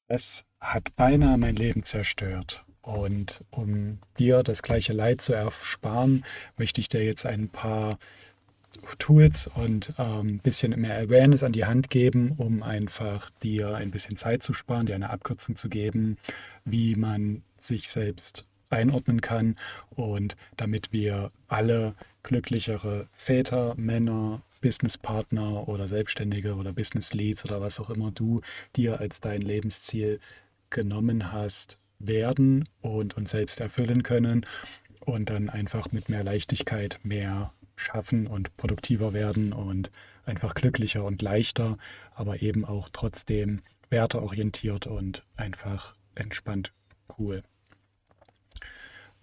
Es hat beinahe mein Leben zerstört. Und um dir das gleiche Leid zu ersparen, möchte ich dir jetzt ein paar Tools und ein bisschen mehr Awareness an die Hand geben, um einfach dir ein bisschen Zeit zu sparen, dir eine Abkürzung zu geben, wie man sich selbst einordnen kann und damit wir alle glücklichere Väter, Männer, Businesspartner oder Selbstständige oder Business Leads oder was auch immer du dir als dein Lebensziel genommen hast, werden und uns selbst erfüllen können und dann einfach mit mehr Leichtigkeit mehr schaffen und produktiver werden und einfach glücklicher und leichter, aber eben auch trotzdem werteorientiert und einfach entspannt cool.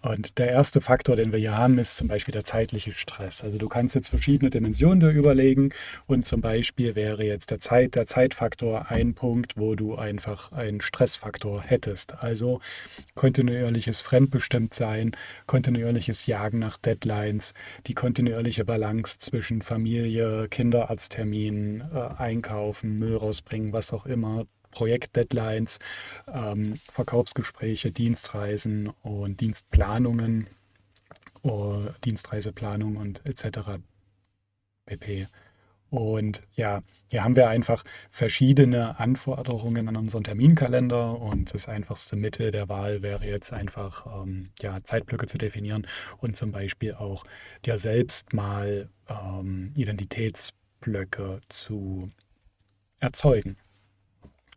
Und der erste Faktor, den wir hier haben, ist zum Beispiel der zeitliche Stress. Also du kannst jetzt verschiedene Dimensionen dir überlegen und zum Beispiel wäre jetzt der Zeitfaktor ein Punkt, wo du einfach einen Stressfaktor hättest. Also kontinuierliches Fremdbestimmtsein, kontinuierliches Jagen nach Deadlines, die kontinuierliche Balance zwischen Familie, Kinderarztterminen, Einkaufen, Müll rausbringen, was auch immer, Projektdeadlines, Verkaufsgespräche, Dienstreisen und Dienstplanungen, Dienstreiseplanung und etc. pp. Und ja, hier haben wir einfach verschiedene Anforderungen an unseren Terminkalender und das einfachste Mittel der Wahl wäre jetzt einfach ja, Zeitblöcke zu definieren und zum Beispiel auch dir selbst mal Identitätsblöcke zu erzeugen.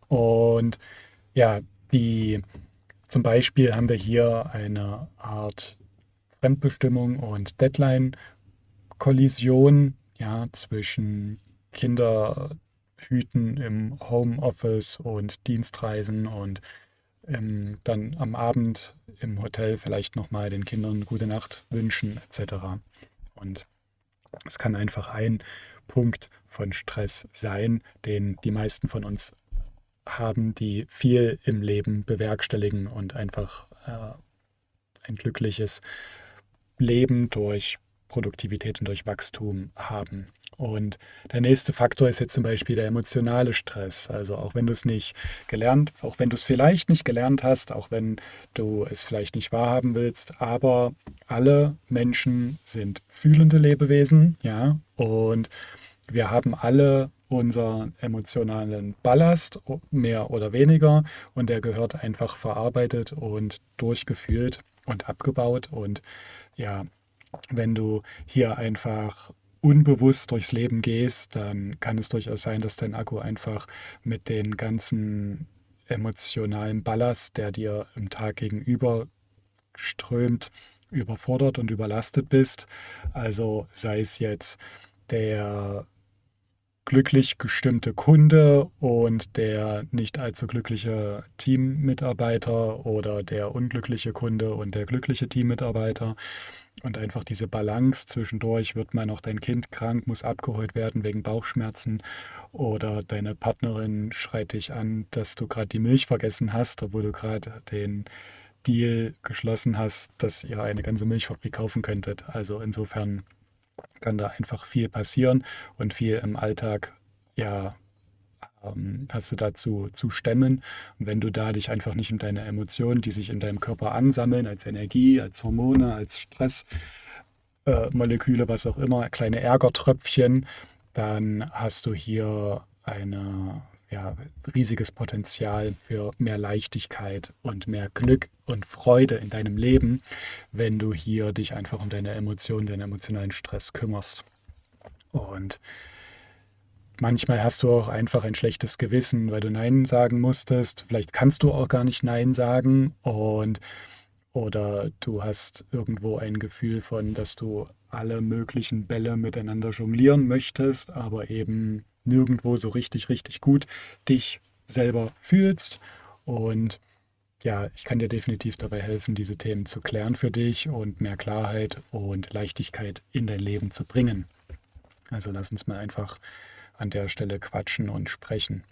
Und ja, die zum Beispiel haben wir hier eine Art Fremdbestimmung und Deadline-Kollision, ja, zwischen Kinderhüten im Homeoffice und Dienstreisen und dann am Abend im Hotel vielleicht nochmal den Kindern gute Nacht wünschen, etc. Und es kann einfach ein Punkt von Stress sein, den die meisten von uns haben, die viel im Leben bewerkstelligen und einfach ein glückliches Leben durch Produktivität und durch Wachstum haben. Und der nächste Faktor ist jetzt zum Beispiel der emotionale Stress. Also auch wenn du es nicht gelernt, auch wenn du es vielleicht nicht gelernt hast, auch wenn du es vielleicht nicht wahrhaben willst, aber alle Menschen sind fühlende Lebewesen, ja, und wir haben alle unseren emotionalen Ballast, mehr oder weniger, und der gehört einfach verarbeitet und durchgefühlt und abgebaut. Und ja, wenn du hier einfach unbewusst durchs Leben gehst, dann kann es durchaus sein, dass dein Akku einfach mit den ganzen emotionalen Ballast, der dir im Tag gegenüber strömt, überfordert und überlastet bist. Also sei es jetzt der glücklich gestimmte Kunde und der nicht allzu glückliche Teammitarbeiter oder der unglückliche Kunde und der glückliche Teammitarbeiter. Und einfach diese Balance zwischendurch, wird mal noch dein Kind krank, muss abgeholt werden wegen Bauchschmerzen oder deine Partnerin schreit dich an, dass du gerade die Milch vergessen hast, obwohl du gerade den Deal geschlossen hast, dass ihr eine ganze Milchfabrik kaufen könntet. Also insofern kann da einfach viel passieren und viel im Alltag, ja, hast du dazu zu stemmen. Und wenn du da dich einfach nicht um deine Emotionen, die sich in deinem Körper ansammeln, als Energie, als Hormone, als Stressmoleküle, was auch immer, kleine Ärgertröpfchen, dann hast du hier eine, ja, riesiges Potenzial für mehr Leichtigkeit und mehr Glück und Freude in deinem Leben, wenn du hier dich einfach um deine Emotionen, den emotionalen Stress kümmerst. Und manchmal hast du auch einfach ein schlechtes Gewissen, weil du Nein sagen musstest. Vielleicht kannst du auch gar nicht Nein sagen und oder du hast irgendwo ein Gefühl von, dass du alle möglichen Bälle miteinander jonglieren möchtest, aber eben nirgendwo so richtig, richtig gut dich selber fühlst. Und ja, ich kann dir definitiv dabei helfen, diese Themen zu klären für dich und mehr Klarheit und Leichtigkeit in dein Leben zu bringen. Also lass uns mal einfach an der Stelle quatschen und sprechen.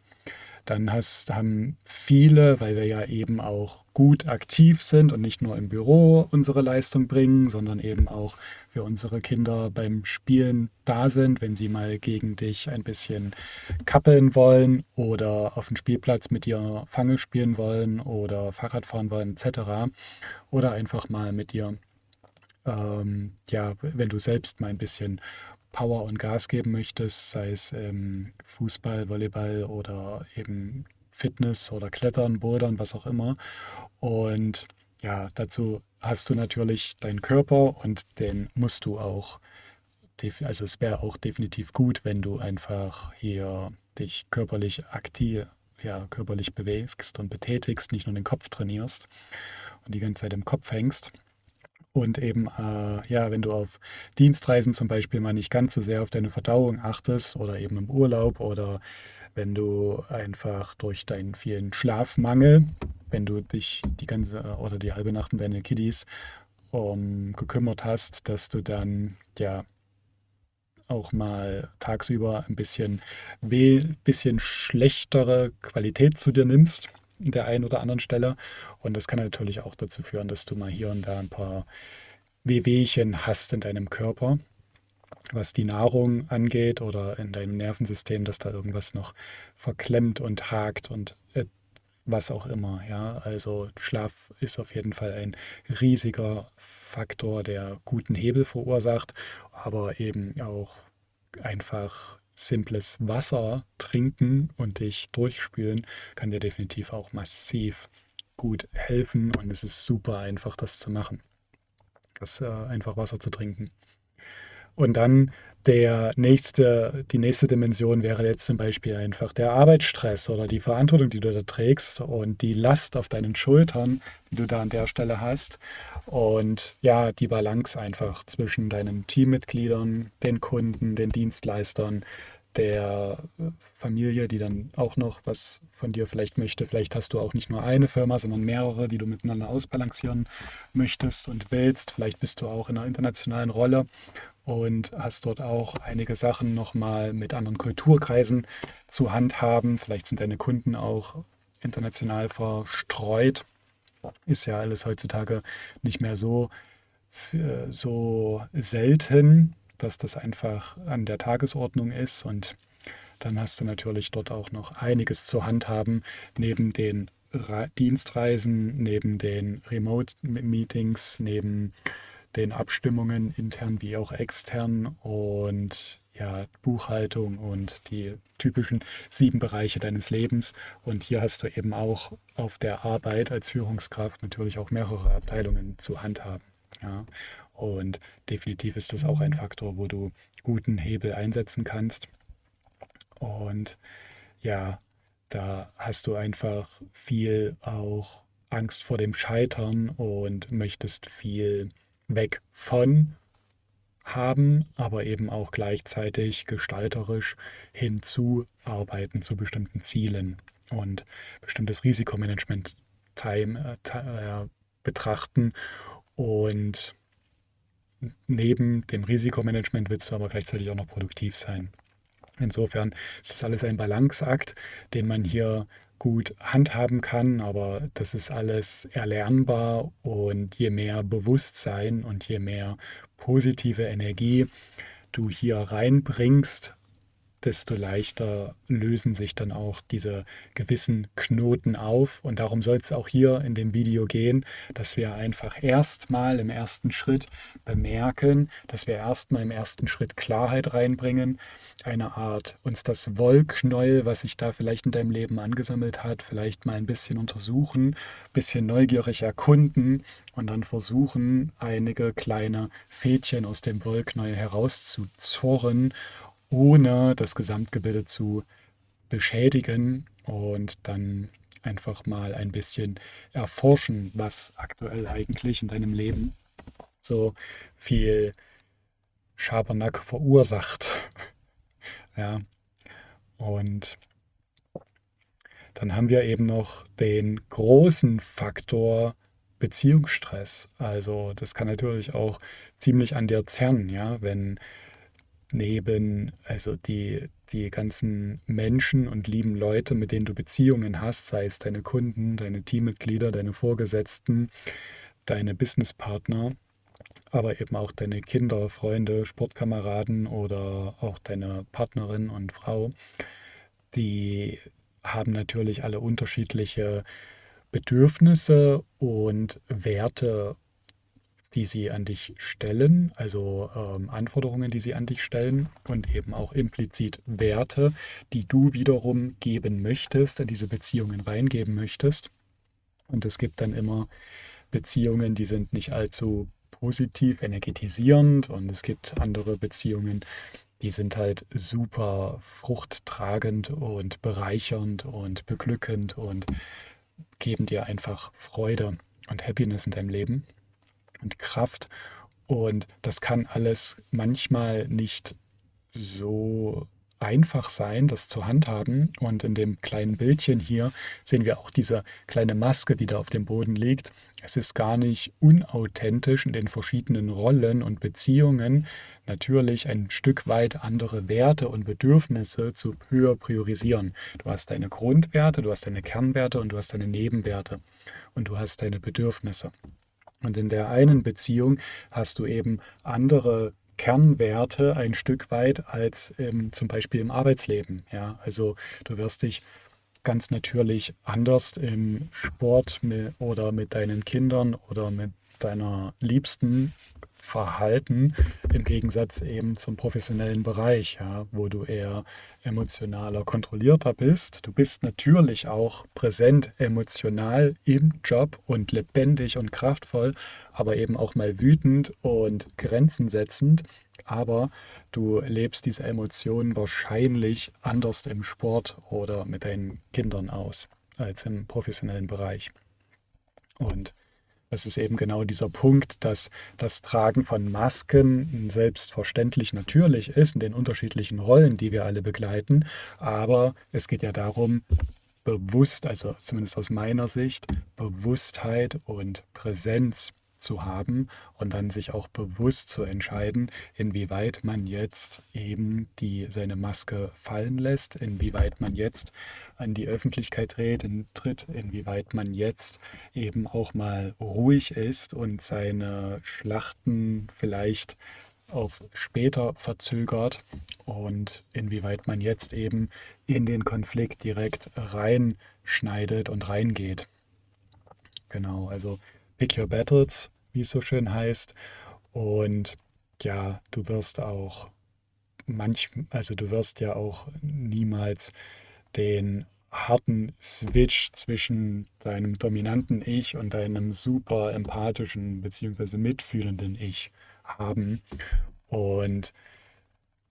dann haben viele, weil wir ja eben auch gut aktiv sind und nicht nur im Büro unsere Leistung bringen, sondern eben auch für unsere Kinder beim Spielen da sind, wenn sie mal gegen dich ein bisschen kappeln wollen oder auf dem Spielplatz mit dir Fange spielen wollen oder Fahrrad fahren wollen etc. Oder einfach mal mit dir, ja, wenn du selbst mal ein bisschen Power und Gas geben möchtest, sei es Fußball, Volleyball oder eben Fitness oder Klettern, Bouldern, was auch immer. Und ja, dazu hast du natürlich deinen Körper und den musst du auch, also es wäre auch definitiv gut, wenn du einfach hier dich körperlich aktiv, ja, körperlich bewegst und betätigst, nicht nur den Kopf trainierst und die ganze Zeit im Kopf hängst. Und eben, ja, wenn du auf Dienstreisen zum Beispiel mal nicht ganz so sehr auf deine Verdauung achtest oder eben im Urlaub oder wenn du einfach durch deinen vielen Schlafmangel, wenn du dich die ganze oder die halbe Nacht um deine Kiddies gekümmert hast, dass du dann ja auch mal tagsüber ein bisschen schlechtere Qualität zu dir nimmst, an der einen oder anderen Stelle. Und das kann natürlich auch dazu führen, dass du mal hier und da ein paar Wehwehchen hast in deinem Körper, was die Nahrung angeht oder in deinem Nervensystem, dass da irgendwas noch verklemmt und hakt und was auch immer. Ja, also Schlaf ist auf jeden Fall ein riesiger Faktor, der guten Hebel verursacht, aber eben auch einfach simples Wasser trinken und dich durchspülen kann dir definitiv auch massiv gut helfen und es ist super einfach, das zu machen, das einfach Wasser zu trinken. Und dann die nächste Dimension wäre jetzt zum Beispiel einfach der Arbeitsstress oder die Verantwortung, die du da trägst und die Last auf deinen Schultern, die du da an der Stelle hast. Und ja, die Balance einfach zwischen deinen Teammitgliedern, den Kunden, den Dienstleistern, der Familie, die dann auch noch was von dir vielleicht möchte. Vielleicht hast du auch nicht nur eine Firma, sondern mehrere, die du miteinander ausbalancieren möchtest und willst. Vielleicht bist du auch in einer internationalen Rolle und hast dort auch einige Sachen nochmal mit anderen Kulturkreisen zu handhaben. Vielleicht sind deine Kunden auch international verstreut. Ist ja alles heutzutage nicht mehr so selten, dass das einfach an der Tagesordnung ist. Und dann hast du natürlich dort auch noch einiges zu handhaben, neben den Dienstreisen, neben den Remote-Meetings, neben den Abstimmungen intern wie auch extern und ja, Buchhaltung und die typischen 7 Bereiche deines Lebens. Und hier hast du eben auch auf der Arbeit als Führungskraft natürlich auch mehrere Abteilungen zu handhaben. Ja. Und definitiv ist das auch ein Faktor, wo du guten Hebel einsetzen kannst. Und ja, da hast du einfach viel auch Angst vor dem Scheitern und möchtest viel weg von haben, aber eben auch gleichzeitig gestalterisch hinzuarbeiten zu bestimmten Zielen und bestimmtes Risikomanagement betrachten. Und neben dem Risikomanagement willst du aber gleichzeitig auch noch produktiv sein. Insofern ist das alles ein Balanceakt, den man hier gut handhaben kann, aber das ist alles erlernbar und je mehr Bewusstsein und je mehr positive Energie du hier reinbringst, desto leichter lösen sich dann auch diese gewissen Knoten auf. Und darum soll es auch hier in dem Video gehen, dass wir einfach erstmal im ersten Schritt bemerken, dass wir erstmal im ersten Schritt Klarheit reinbringen, eine Art uns das Wollknäuel, was sich da vielleicht in deinem Leben angesammelt hat, vielleicht mal ein bisschen untersuchen, ein bisschen neugierig erkunden und dann versuchen, einige kleine Fädchen aus dem Wollknäuel herauszuzorren, ohne das Gesamtgebilde zu beschädigen und dann einfach mal ein bisschen erforschen, was aktuell eigentlich in deinem Leben so viel Schabernack verursacht. Ja, und dann haben wir eben noch den großen Faktor Beziehungsstress. Also das kann natürlich auch ziemlich an dir zerren, ja, wenn also die ganzen Menschen und lieben Leute, mit denen du Beziehungen hast, sei es deine Kunden, deine Teammitglieder, deine Vorgesetzten, deine Businesspartner, aber eben auch deine Kinder, Freunde, Sportkameraden oder auch deine Partnerin und Frau, die haben natürlich alle unterschiedliche Bedürfnisse und Werte, die sie an dich stellen, also Anforderungen, die sie an dich stellen und eben auch implizit Werte, die du wiederum geben möchtest, in diese Beziehungen reingeben möchtest. Und es gibt dann immer Beziehungen, die sind nicht allzu positiv, energetisierend, und es gibt andere Beziehungen, die sind halt super fruchttragend und bereichernd und beglückend und geben dir einfach Freude und Happiness in deinem Leben und Kraft. Und das kann alles manchmal nicht so einfach sein, das zu handhaben. Und in dem kleinen Bildchen hier sehen wir auch diese kleine Maske, die da auf dem Boden liegt. Es ist gar nicht unauthentisch, in den verschiedenen Rollen und Beziehungen natürlich ein Stück weit andere Werte und Bedürfnisse zu höher priorisieren. Du hast deine Grundwerte, du hast deine Kernwerte und du hast deine Nebenwerte und du hast deine Bedürfnisse. Und in der einen Beziehung hast du eben andere Kernwerte ein Stück weit als zum Beispiel im Arbeitsleben. Ja? Also du wirst dich ganz natürlich anders im Sport oder mit deinen Kindern oder mit deiner Liebsten verhalten, im Gegensatz eben zum professionellen Bereich, ja, wo du eher emotionaler, kontrollierter bist. Du bist natürlich auch präsent emotional im Job und lebendig und kraftvoll, aber eben auch mal wütend und Grenzen setzend. Aber du lebst diese Emotionen wahrscheinlich anders im Sport oder mit deinen Kindern aus als im professionellen Bereich. Und das ist eben genau dieser Punkt, dass das Tragen von Masken selbstverständlich natürlich ist in den unterschiedlichen Rollen, die wir alle begleiten. Aber es geht ja darum, bewusst, also zumindest aus meiner Sicht, Bewusstheit und Präsenz zu haben und dann sich auch bewusst zu entscheiden, inwieweit man jetzt eben seine Maske fallen lässt, inwieweit man jetzt an die Öffentlichkeit tritt, inwieweit man jetzt eben auch mal ruhig ist und seine Schlachten vielleicht auf später verzögert und inwieweit man jetzt eben in den Konflikt direkt reinschneidet und reingeht. Genau, also pick your battles, wie es so schön heißt. Und ja, du wirst ja auch niemals den harten Switch zwischen deinem dominanten Ich und deinem super empathischen bzw. mitfühlenden Ich haben. Und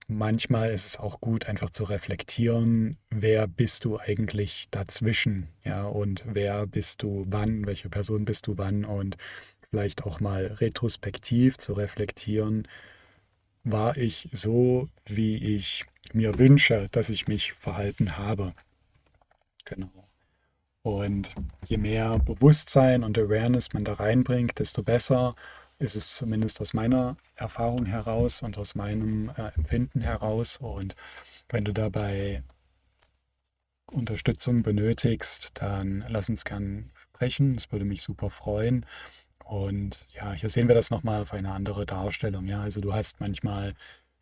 manchmal ist es auch gut, einfach zu reflektieren, wer bist du eigentlich dazwischen, ja, und wer bist du wann, welche Person bist du wann, und vielleicht auch mal retrospektiv zu reflektieren, war ich so, wie ich mir wünsche, dass ich mich verhalten habe. Genau. Und je mehr Bewusstsein und Awareness man da reinbringt, desto besser ist es, zumindest aus meiner Erfahrung heraus und aus meinem Empfinden heraus. Und wenn du dabei Unterstützung benötigst, dann lass uns gern sprechen. Es würde mich super freuen. Und ja, hier sehen wir das nochmal auf eine andere Darstellung. Ja, also du hast manchmal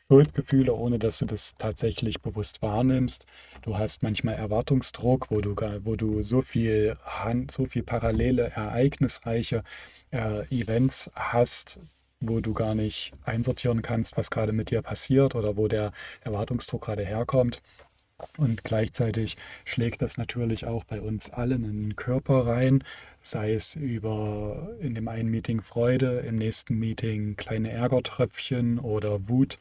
Schuldgefühle, ohne dass du das tatsächlich bewusst wahrnimmst. Du hast manchmal Erwartungsdruck, wo du so viel parallele, ereignisreiche Events hast, wo du gar nicht einsortieren kannst, was gerade mit dir passiert oder wo der Erwartungsdruck gerade herkommt. Und gleichzeitig schlägt das natürlich auch bei uns allen in den Körper rein, sei es über in dem einen Meeting Freude, im nächsten Meeting kleine Ärgertröpfchen oder Wut,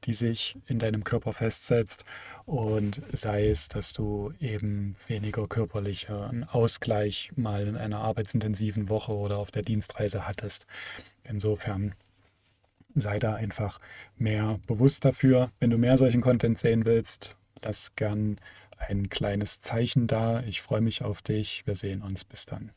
die sich in deinem Körper festsetzt, und sei es, dass du eben weniger körperlichen Ausgleich mal in einer arbeitsintensiven Woche oder auf der Dienstreise hattest. Insofern sei da einfach mehr bewusst dafür. Wenn du mehr solchen Content sehen willst, lass gern ein kleines Zeichen da. Ich freue mich auf dich. Wir sehen uns. Bis dann.